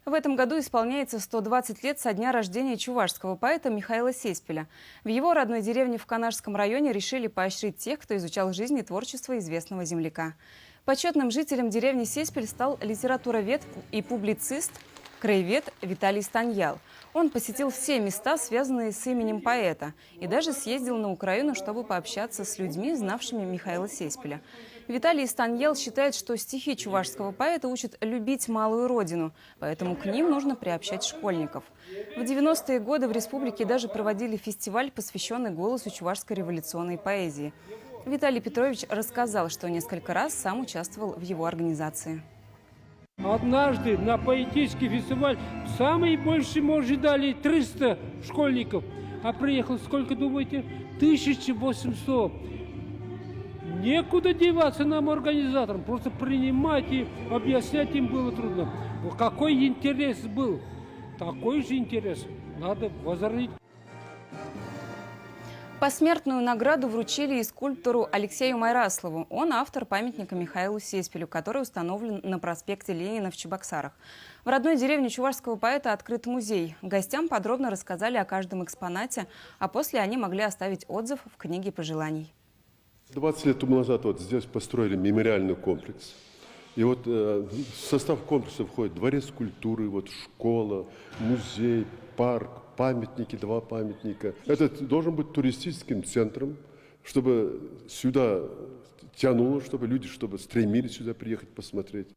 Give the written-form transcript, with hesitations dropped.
В этом году исполняется 120 лет со дня рождения чувашского поэта Михаила Сеспеля. В его родной деревне в Канашском районе решили поощрить тех, кто изучал жизнь и творчество известного земляка. Почетным жителем деревни Сеспель стал литературовед и публицист, краевед Виталий Станьял. Он посетил все места, связанные с именем поэта, и даже съездил на Украину, чтобы пообщаться с людьми, знавшими Михаила Сеспеля. Виталий Станьял считает, что стихи чувашского поэта учат любить малую родину, поэтому к ним нужно приобщать школьников. В 90-е годы в республике даже проводили фестиваль, посвященный голосу чувашской революционной поэзии. Виталий Петрович рассказал, что несколько раз сам участвовал в его организации. Однажды на поэтический фестиваль самый больший мы ожидали 300 школьников, а приехало сколько, думаете? 1800. Некуда деваться нам, организаторам, просто принимать и объяснять им было трудно. Какой интерес был, такой же интерес надо возродить. Посмертную награду вручили и скульптору Алексею Майраслову. Он автор памятника Михаилу Сеспелю, который установлен на проспекте Ленина в Чебоксарах. В родной деревне чувашского поэта открыт музей. Гостям подробно рассказали о каждом экспонате, а после они могли оставить отзыв в книге пожеланий. 20 лет тому назад вот здесь построили мемориальный комплекс. И вот в состав комплекса входит дворец культуры, вот школа, музей, парк, памятники, 2 памятника. Это должен быть туристическим центром, чтобы сюда тянуло, чтобы люди стремились сюда приехать посмотреть.